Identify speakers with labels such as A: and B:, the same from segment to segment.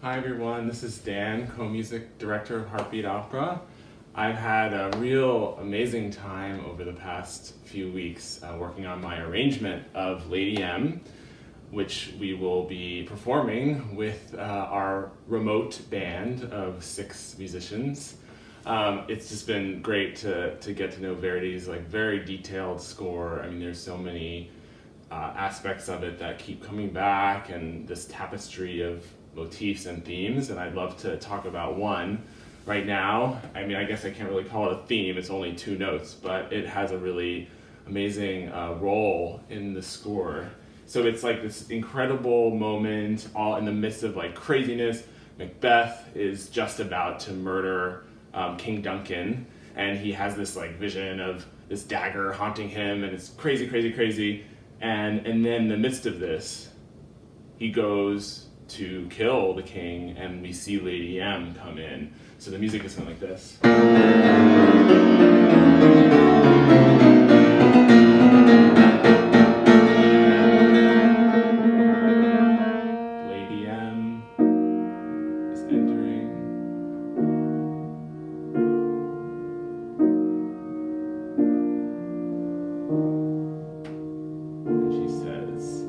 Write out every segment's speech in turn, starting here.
A: Hi everyone, this is Dan, co-music director of Heartbeat Opera. I've had a real amazing time over the past few weeks working on my arrangement of Lady M, which we will be performing with our remote band of 6 musicians. It's just been great to get to know Verdi's very detailed score. I mean, there's so many aspects of it that keep coming back, and this tapestry of motifs and themes, and I'd love to talk about one right now. I mean, I guess I can't really call it a theme, it's only 2 notes, but it has a really amazing role in the score. So it's like this incredible moment, all in the midst of craziness. Macbeth is just about to murder King Duncan, and he has this vision of this dagger haunting him, and it's crazy, crazy, crazy. And then in the midst of this, he goes to kill the king, and we see Lady M come in. So the music is something like this. Lady M is entering. And she says,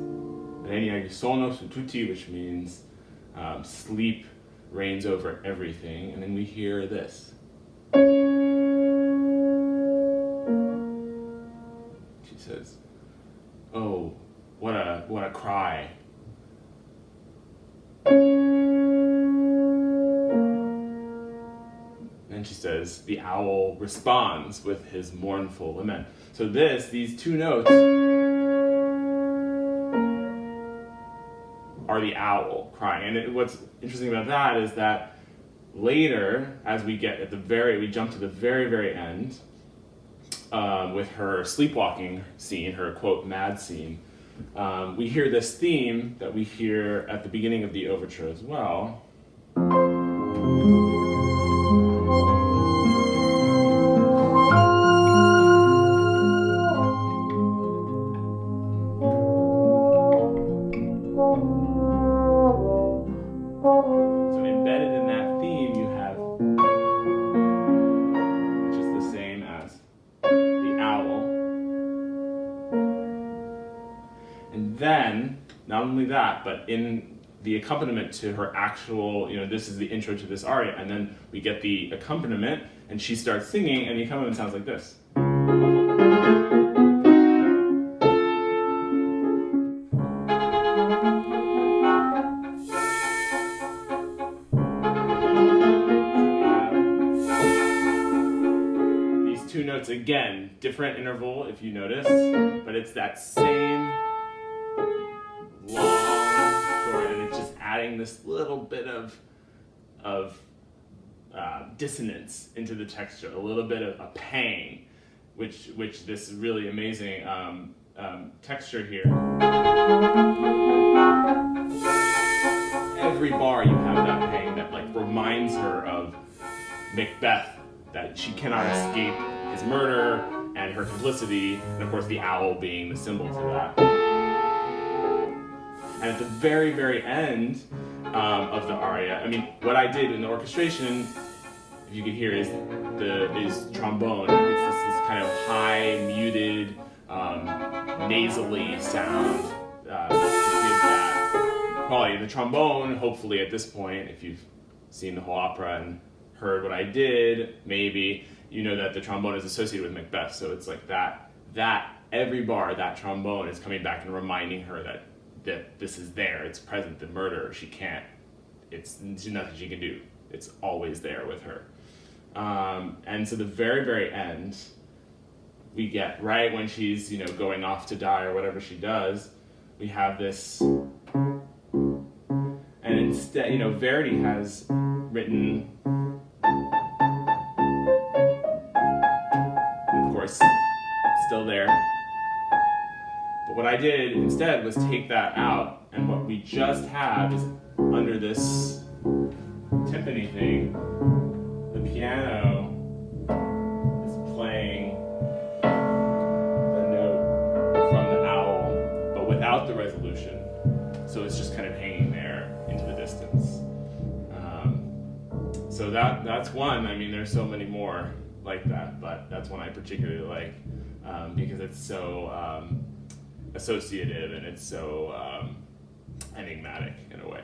A: Regna sonno su tutti, which means sleep reigns over everything. And then we hear this. She says, oh, what a cry. And she says, the owl responds with his mournful lament. So these 2 notes are the owl crying. And what's interesting about that is that later, as we get we jump to the very, very end, with her sleepwalking scene, her quote mad scene, we hear this theme that we hear at the beginning of the overture as well. Then, not only that, but in the accompaniment to her actual, this is the intro to this aria, and then we get the accompaniment, and she starts singing, and the accompaniment sounds like this. These 2 notes, again, different interval if you notice, but it's that same long, short, and it's just adding this little bit of dissonance into the texture, a little bit of a pang, which this really amazing texture here. Every bar you have that pang that reminds her of Macbeth, that she cannot escape his murder and her complicity, and of course the owl being the symbol to that. And at the very, very end of the aria, I mean, what I did in the orchestration, if you can hear, is trombone. It's this kind of high, muted, nasally sound to give that quality. The trombone, hopefully at this point, if you've seen the whole opera and heard what I did, maybe you know that the trombone is associated with Macbeth. So it's like that every bar, that trombone is coming back and reminding her that this is there, it's present, the murder, there's nothing she can do. It's always there with her. And so the very, very end, we get right when she's, going off to die or whatever she does, we have this, and instead, Verdi has written, of course, still there. But what I did instead was take that out, and what we just have is under this timpani thing, the piano is playing the note from the owl, but without the resolution. So it's just kind of hanging there into the distance. So that's one. I mean, there's so many more like that, but that's one I particularly like because it's so associative and it's so enigmatic in a way.